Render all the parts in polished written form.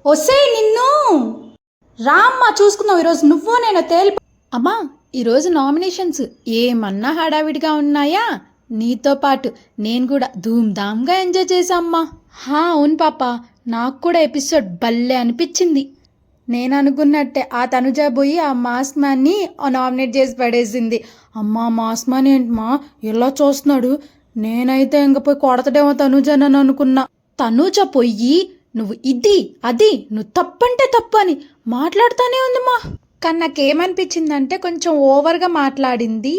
ఒసేయ్ నిన్ను రామ్మా చూసుకుందాం ఈరోజు నువ్వు నేను తేలి. అమ్మా, ఈరోజు నామినేషన్స్ ఏమన్నా హడావిడిగా ఉన్నాయా? నీతో పాటు నేను కూడా ధూమ్ధామ్గా ఎంజాయ్ చేశామ్మా. అవును పాప, నాకు కూడా ఎపిసోడ్ భలే అనిపించింది. నేను అనుకున్నట్టే ఆ తనుజ పోయి ఆ మాస్ మ్యాన్ని నామినేట్ చేసి పడేసింది. అమ్మా, మాస్ మ్యాన్ ఏంటమ్మా ఎలా చూస్తున్నాడు? నేనైతే ఇంక పోయి కొడతడేమో తనుజ అని అనుకున్నా. తనుజ పొయ్యి నువ్వు ఇది అది నువ్వు తప్పంటే తప్పు అని మాట్లాడుతూనే ఉందమ్మా. కానీ నాకేమనిపించిందంటే కొంచెం ఓవర్గా మాట్లాడింది.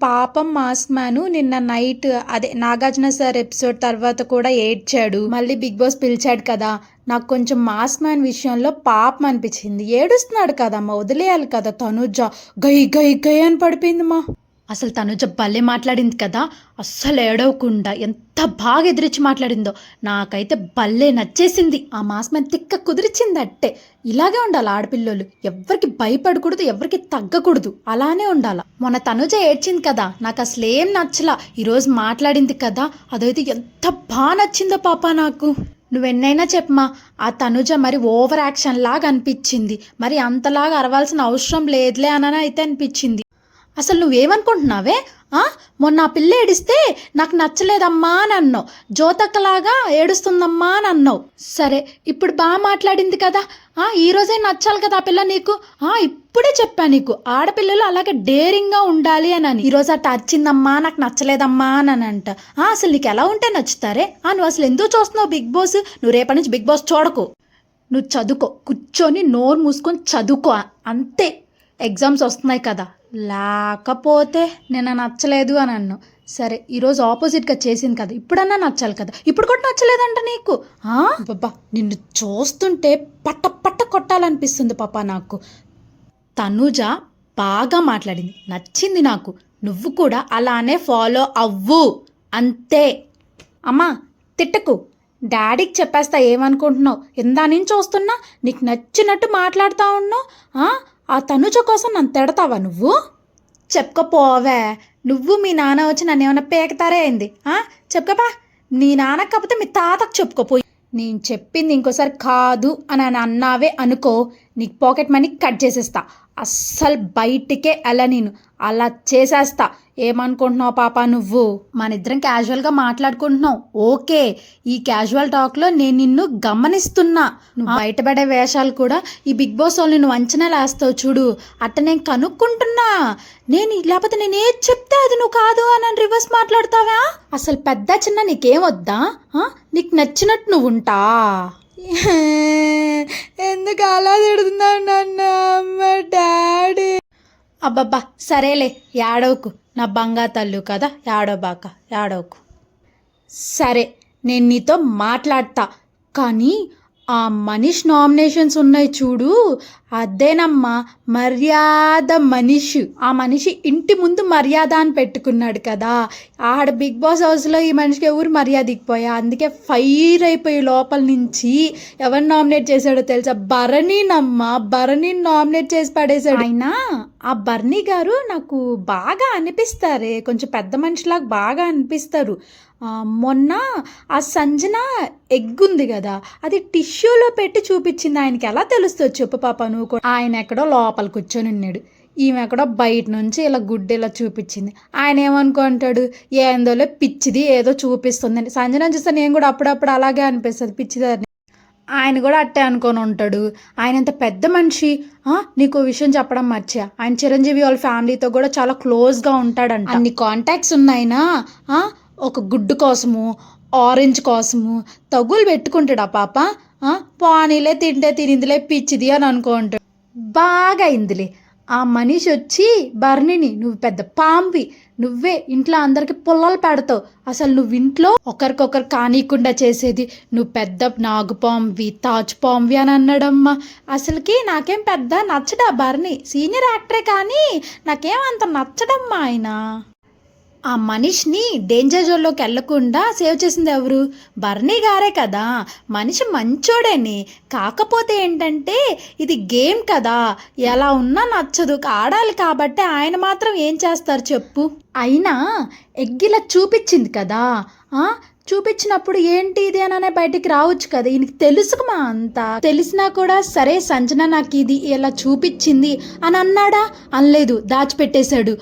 పాపం మాస్క్ మ్యాను నిన్న నైట్ అదే నాగార్జున సార్ ఎపిసోడ్ తర్వాత కూడా ఏడ్చాడు. మళ్ళీ బిగ్ బాస్ పిలిచాడు కదా, నాకు కొంచెం మాస్క్ మ్యాన్ విషయంలో పాపం అనిపించింది. ఏడుస్తున్నాడు కదమ్మా, వదిలేయాలి కదా. తనుజ గై గై గై అని పడిపోయిందమ్మా. అసలు తనుజ భలే మాట్లాడింది కదా, అస్సలు ఏడవకుండా ఎంత బాగా ఎదిరించి మాట్లాడిందో. నాకైతే భలే నచ్చేసింది. ఆ మాస్ మ్యాన్ తిక్క కుదిరిచింది అట్టే. ఇలాగే ఉండాలి ఆడపిల్లలు, ఎవరికి భయపడకూడదు, ఎవరికి తగ్గకూడదు, అలానే ఉండాల. మొన్న తనుజ ఏడ్చింది కదా, నాకు అసలు ఏం నచ్చలా. ఈరోజు మాట్లాడింది కదా, అదైతే ఎంత బాగా నచ్చిందో పాప నాకు. నువ్వెన్నైనా చెప్పమా, ఆ తనుజ మరి ఓవర్ యాక్షన్ లాగా అనిపించింది. మరి అంతలాగా అరవాల్సిన అవసరం లేదులే అని అయితే అనిపించింది. అసలు నువ్వేమనుకుంటున్నావే? మొన్న ఆ పిల్ల ఏడిస్తే నాకు నచ్చలేదమ్మా అని అన్నావు, జ్యోతక్కలాగా ఏడుస్తుందమ్మా అని అన్నావు. సరే, ఇప్పుడు బాగా మాట్లాడింది కదా, ఈరోజే నచ్చాలి కదా ఆ పిల్ల నీకు. ఇప్పుడే చెప్పా నీకు, ఆడపిల్లలు అలాగే డేరింగ్గా ఉండాలి అని. ఈరోజు అట్ట అరిచిందమ్మా, నాకు నచ్చలేదమ్మా అని అంట. అసలు నీకు ఎలా ఉంటే నచ్చుతారే? నువ్వు అసలు ఎందుకు చూస్తున్నావు బిగ్ బాస్? నువ్వు రేపటి నుంచి బిగ్ బాస్ చూడకు, నువ్వు చదువుకో, కూర్చొని నోరు మూసుకొని చదువుకో అంతే. ఎగ్జామ్స్ వస్తున్నాయి కదా, లేకపోతే నేను నచ్చలేదు అని అన్నావు. సరే, ఈరోజు ఆపోజిట్గా చేసింది కదా, ఇప్పుడన్నా నచ్చాలి కదా. ఇప్పుడు కూడా నచ్చలేదంట నీకు? బాబా, నిన్ను చూస్తుంటే పట్ట పట్ట కొట్టాలనిపిస్తుంది పాప నాకు. తనుజ బాగా మాట్లాడింది, నచ్చింది నాకు. నువ్వు కూడా అలానే ఫాలో అవ్వు అంతే. అమ్మా తిట్టకు, డాడీకి చెప్పేస్తా. ఏమనుకుంటున్నావు? ఇందా నుంచి చూస్తున్నా నీకు నచ్చినట్టు మాట్లాడుతూ ఉన్నావు. ఆ తనుజ కోసం నన్ను తిడతావా నువ్వు? చెప్పుకోపోవే. నువ్వు మీ నాన్న వచ్చి నన్ను ఏమైనా పేకతారే అయింది? చెప్పుకోపా. నీ నాన్న కాకపోతే మీ తాతకు చెప్పుకోపోయి. నేను చెప్పింది ఇంకోసారి కాదు అని అన్నావే అనుకో, నీకు పాకెట్ మనీ కట్ చేసేస్తా. అస్సలు బయటికే అలా నేను అలా చేసేస్తా. ఏమనుకుంటున్నావు పాప నువ్వు? మన ఇద్దరం క్యాజువల్గా మాట్లాడుకుంటున్నావు, ఓకే. ఈ క్యాజువల్ టాక్లో నేను నిన్ను గమనిస్తున్నా. నువ్వు బయటపడే వేషాలు కూడా ఈ బిగ్ బాస్ వాళ్ళు నువ్వు అంచనా వేస్తావు చూడు, అట్ట నేను కనుక్కుంటున్నా. లేకపోతే నేను ఏది చెప్తే అది నువ్వు కాదు అని రివర్స్ మాట్లాడతావా? అసలు పెద్ద చిన్న నీకేం వద్దా? నీకు నచ్చినట్టు నువ్వు ఉంటా. ఎందుకు అలా తిడుతున్నావు నన్ను అమ్మ డాడీ? అబ్బబ్బా సరేలే, ఏడవకు, నా బంగా తల్లు కదా, ఏడవకు. సరే, నేను నీతో మాట్లాడతా. కానీ ఆ మనీష్ నామినేషన్స్ ఉన్నాయి చూడు, అదేనమ్మా మర్యాద మనిషి. ఆ మనిషి ఇంటి ముందు మర్యాద అని పెట్టుకున్నాడు కదా, ఆడ బిగ్ బాస్ హౌస్లో ఈ మనిషికి ఎవరు మర్యాద ఇకపోయా. అందుకే ఫైర్ అయిపోయి లోపల నుంచి ఎవరు నామినేట్ చేశాడో తెలుసా? భరణిని నామినేట్ చేసి పడేశాడు. అయినా ఆ బర్నీ గారు నాకు బాగా అనిపిస్తారే, కొంచెం పెద్ద మనిషిలాగా బాగా అనిపిస్తారు. మొన్న ఆ సంజన ఎగ్గుంది కదా, అది టిష్యూలో పెట్టి చూపించింది. ఆయనకి ఎలా తెలుస్తుంది చెప్పు పాప నువ్వు కూడా? ఆయన ఎక్కడో లోపల కూర్చొని ఉన్నాడు, ఈమె ఎక్కడో బయట నుంచి ఇలా గుడ్డేలా చూపించింది. ఆయన ఏమనుకుంటాడు, ఏందోలే పిచ్చిది ఏదో చూపిస్తుందని. సంజన చూస్తే నేను కూడా అప్పుడప్పుడు అలాగే అనిపిస్తుంది, పిచ్చిదని. ఆయన కూడా అట్టే అనుకొని ఉంటాడు. ఆయన ఎంత పెద్ద మనిషి. నీకు విషయం చెప్పడం మర్చిపోయా, ఆయన చిరంజీవి వాళ్ళ ఫ్యామిలీతో కూడా చాలా క్లోజ్గా ఉంటాడంట. అన్ని కాంటాక్ట్స్ ఉన్నాయినా ఒక గుడ్డు కోసము, ఆరెంజ్ కోసము తగులు పెట్టుకుంటాడు ఆ పాప. పానీలే తింటే తినిందిలే పిచ్చిది అని అనుకుంటాడు. బాగా అయిందిలే. ఆ మనిషి వచ్చి బర్ణిని, నువ్వు పెద్ద పాంవి, నువ్వే ఇంట్లో అందరికి పుల్లలు పెడతావు, అసలు నువ్వు ఇంట్లో ఒకరికొకరు కానీయకుండా చేసేది, నువ్వు పెద్ద నాగుపాంవి తాచుపాంవి అని అన్నాడమ్మా. అసలుకి నాకేం పెద్ద నచ్చడా బర్ణి, సీనియర్ యాక్టరే కానీ నాకేం అంత నచ్చడమ్మా. ఆయన ఆ మనిషిని డేంజర్ జోన్లోకి వెళ్లకుండా సేవ్ చేసింది ఎవరు? బర్నీ గారే కదా. మనిషి మంచోడని, కాకపోతే ఏంటంటే ఇది గేమ్ కదా, ఎలా ఉన్నా నచ్చదు, ఆడాలి కాబట్టి ఆయన మాత్రం ఏం చేస్తారు చెప్పు? అయినా ఎగ్గిలా చూపించింది కదా, చూపించినప్పుడు ఏంటి ఇది అననే బయటికి రావచ్చు కదా. ఈయనకి తెలుసుకుమా అంతా తెలిసినా కూడా సరే సంజన నాకు ఇది ఇలా చూపించింది అని అన్నాడా? అనలేదు, దాచిపెట్టేశాడు.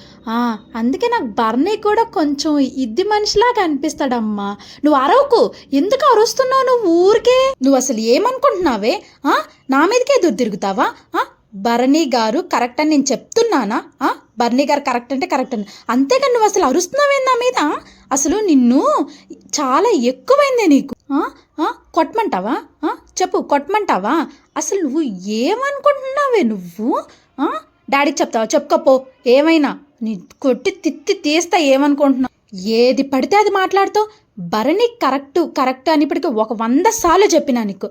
అందుకే నాకు బర్నీ కూడా కొంచెం ఇది మనిషిలాగా అనిపిస్తాడమ్మా. నువ్వు అరవకు, ఎందుకు అరుస్తున్నావు నువ్వు ఊరికే? నువ్వు అసలు ఏమనుకుంటున్నావే? నా మీదకే ఎదురు తిరుగుతావా? బర్నీ గారు కరెక్ట్ అని నేను చెప్తున్నానా? బర్నీ గారు కరెక్ట్ అంటే కరెక్ట్ అని, అంతేగాని నువ్వు అసలు అరుస్తున్నావేంది నా మీద? అసలు నిన్ను చాలా ఎక్కువైందే నీకు. కొట్టమంటావా? చెప్పు, కొట్టమంటావా? అసలు నువ్వు ఏమనుకుంటున్నావే నువ్వు? డాడీకి చెప్తావా? చెప్పుకోపో, ఏమైనా నీ కొట్టి తిత్తి తీస్తా. ఏమనుకుంటున్నావు? ఏది పడితే అది మాట్లాడుతావు. బర్నీ కరెక్ట్ అని ఇప్పటికీ 100 సార్లు చెప్పినా నీకు.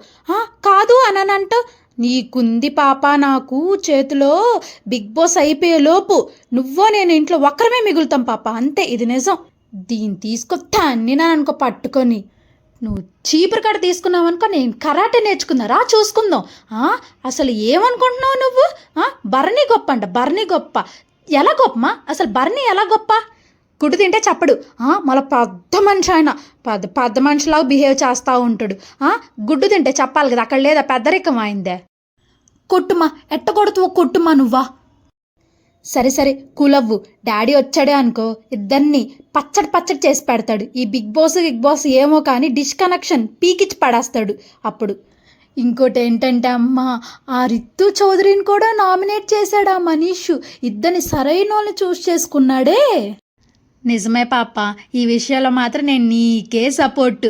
కాదు అని అంటావు. నీకుంది పాప, నాకు చేతిలో బిగ్ బాస్ అయిపోయే లోపు నువ్వో నేను ఇంట్లో ఒక్కరమే మిగులుతాం పాప, అంతే. ఇది నిజం. దీన్ని తీసుకొస్తా అన్ని నా అనుకో పట్టుకొని. నువ్వు చీపురు కట్ట తీసుకున్నావనుకో, నేను కరాటే నేర్చుకున్నారా చూసుకుందాం. అసలు ఏమనుకుంటున్నావు నువ్వు? బర్నీ గొప్ప అంట, బర్నీ గొప్ప. ఎలా గొప్పమా? అసలు బర్నీ ఎలా గొప్ప? గుడ్డు తింటే చెప్పడు, మళ్ళీ పెద్ద మనిషి ఆయన పెద్ద మనిషిలాగా బిహేవ్ చేస్తూ ఉంటాడు. గుడ్డు తింటే చెప్పాలి కదా, అక్కడ లేదా పెద్దరికం అయిందే. కొట్టుమా, ఎట్టకొడుతూ కొట్టుమా నువ్వా. సరే కూలవ్వు. డాడీ వచ్చాడే అనుకో, ఇద్దరిని పచ్చడి చేసి పెడతాడు. ఈ బిగ్ బాస్ ఏమో కానీ డిష్ కనెక్షన్ పీకిచ్చి పడేస్తాడు అప్పుడు. ఇంకోటి ఏంటంటే అమ్మ, ఆ రితు చౌదరిని కూడా నామినేట్ చేశాడు ఆ మనీషు. ఇద్దరిని సరైన వాళ్ళని చూస్ చేసుకున్నాడే. నిజమే పాప, ఈ విషయంలో మాత్రం నేను నీకే సపోర్టు.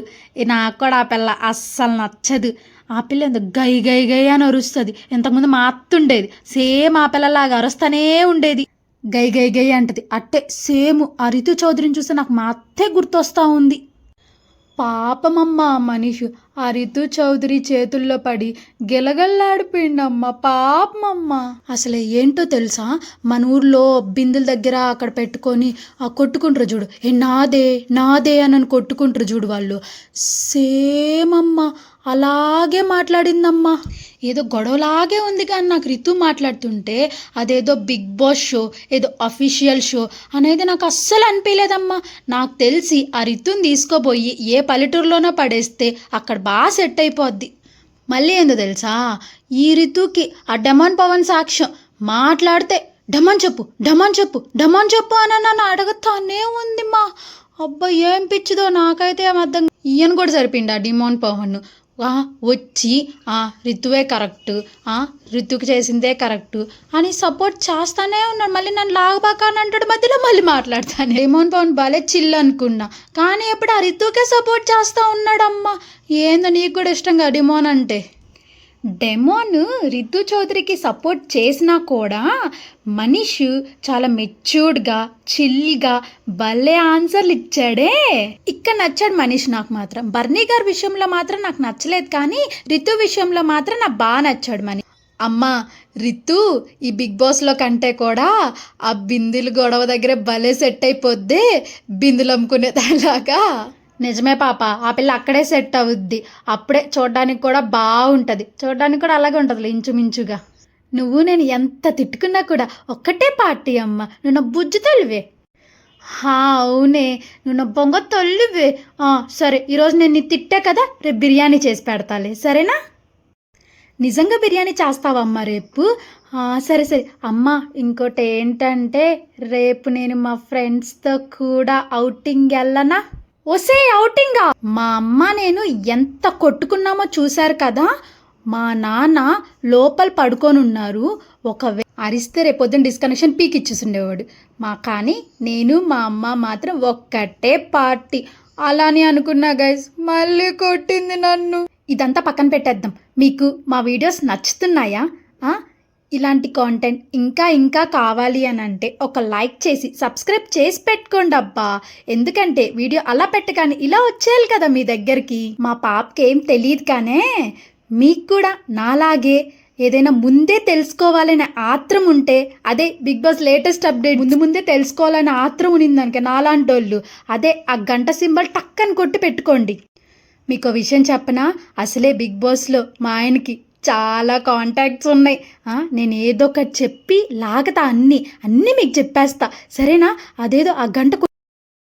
నాకు కూడా ఆ పిల్ల అస్సలు నచ్చదు. ఆ పిల్ల ఎంత గై అని అరుస్తుంది. ఇంతకుముందు మా అత్త ఉండేది, సేమ్ ఆ పిల్లలాగా అరుస్తూనే ఉండేది. గై అంటది. అట్టే సేమ్ ఆ రితు చౌదరిని చూస్తే నాకు మా అత్తే గుర్తొస్తూ ఉంది. పాపమమ్మ మనీషు ఆ రితు చౌదరి చేతుల్లో పడి గిలగల్లాడిపోయిండమ్మ, పాపమమ్మ. అసలు ఏంటో తెలుసా, మన ఊర్లో బిందుల దగ్గర అక్కడ పెట్టుకొని కొట్టుకుంటారు చూడు, నాదే అని కొట్టుకుంటారు చూడు వాళ్ళు. సేమ్ అమ్మ అలాగే మాట్లాడిందమ్మా. ఏదో గొడవలాగే ఉంది కానీ నాకు రితు మాట్లాడుతుంటే అదేదో బిగ్ బాస్ షో, ఏదో అఫీషియల్ షో అనేది నాకు అస్సలు అనిపించలేదమ్మా. నాకు తెలిసి ఆ రితుని తీసుకోపోయి ఏ పల్లెటూరులోనో పడేస్తే అక్కడ బాగా సెట్ అయిపోద్ది. మళ్ళీ ఏందో తెలుసా, ఈ రితుకి ఆ డమాన్ పవన్ సాక్ష్యం మాట్లాడితే డమాన్ చెప్పు అని నన్ను అడుగుతానే ఉంది మా. అబ్బా ఏం పిచ్చిదో నాకైతే అర్థం. ఈయన కూడా సరిపోయింది ఆ డిమాన్ పవన్ వచ్చి రితువే కరెక్ట్, రితుకి చేసిందే కరెక్ట్ అని సపోర్ట్ చేస్తానే ఉన్నాడు. మళ్ళీ నన్ను లాగబాక అని అంటాడు, మధ్యలో మళ్ళీ మాట్లాడతాను. డిమాన్ పవన్ బాలే చిల్ అనుకున్నా, కానీ ఎప్పుడు ఆ రితుకే సపోర్ట్ చేస్తూ ఉన్నాడమ్మా. ఏందో నీకు కూడా ఇష్టంగా డిమాన్ అంటే. డెమోన్ రితు చౌదరికి సపోర్ట్ చేసినా కూడా మనీష్ చాలా మెచ్యూర్డ్గా చిల్గా భలే ఆన్సర్లు ఇచ్చాడే. ఇక్కడ నచ్చాడు మనీష్ నాకు మాత్రం. బర్నీ గారి విషయంలో మాత్రం నాకు నచ్చలేదు, కానీ రితు విషయంలో మాత్రం నాకు బాగా నచ్చాడు మనీష్. అమ్మా రితు ఈ బిగ్ బాస్లో కంటే కూడా ఆ బిందులు గొడవ దగ్గర భలే సెట్ అయిపోద్ది, బిందులు అమ్ముకునే దానిలాగా. నిజమే పాప, ఆ పిల్ల అక్కడే సెట్ అవుద్ది. అప్పుడే చూడడానికి కూడా బాగుంటుంది, చూడడానికి కూడా అలాగే ఉంటుంది ఇంచుమించుగా. నువ్వు నేను ఎంత తిట్టుకున్నా కూడా ఒక్కటే పార్టీ అమ్మ, నువ్వు నా బుజ్జి తల్లివే. అవునే, నువ్వు నా బొంగ తల్లివే. సరే ఈరోజు నేను నీ తిట్టా కదా, రేపు బిర్యానీ చేసి పెడతాలే, సరేనా? నిజంగా బిర్యానీ చేస్తావమ్మా రేపు? సరే అమ్మ. ఇంకోటి ఏంటంటే రేపు నేను మా ఫ్రెండ్స్తో కూడా ఔటింగ్ వెళ్ళనా? ఒసే ఔటింగా? మా అమ్మ నేను ఎంత కొట్టుకున్నామో చూశారు కదా. మా నాన్న లోపల పడుకొని ఉన్నారు. ఒకవేళ అరిస్తే రేపొద్దున డిస్కనెక్షన్ పీక్ ఇచ్చేసిండేవాడు. కానీ నేను మా అమ్మ మాత్రం ఒక్కటే పార్టీ. అలానే అనుకున్నా గైస్, మళ్ళీ కొట్టింది నన్ను. ఇదంతా పక్కన పెట్టేద్దాం. మీకు మా వీడియోస్ నచ్చుతున్నాయా? ఇలాంటి కాంటెంట్ ఇంకా కావాలి అని అంటే ఒక లైక్ చేసి సబ్స్క్రైబ్ చేసి పెట్టుకోండి అబ్బా. ఎందుకంటే వీడియో అలా పెట్టగానే ఇలా వచ్చేయాలి కదా మీ దగ్గరికి. మా పాపకి ఏం తెలియదు కానీ మీకు కూడా నాలాగే ఏదైనా ముందే తెలుసుకోవాలనే ఆత్రం ఉంటే, అదే బిగ్ బాస్ లేటెస్ట్ అప్డేట్ ముందే తెలుసుకోవాలనే ఆత్రం ఉన్నిందనుక నాలాంటి వాళ్ళు, అదే ఆ గంట సింబల్ టక్కని కొట్టి పెట్టుకోండి. మీకు విషయం చెప్పనా, అసలే బిగ్ బాస్లో మా ఆయనకి చాలా కాంటాక్ట్స్ ఉన్నాయి. నేను ఏదో ఒకటి చెప్పి లాగతా, అన్నీ మీకు చెప్పేస్తా, సరేనా? అదేదో ఆ గంట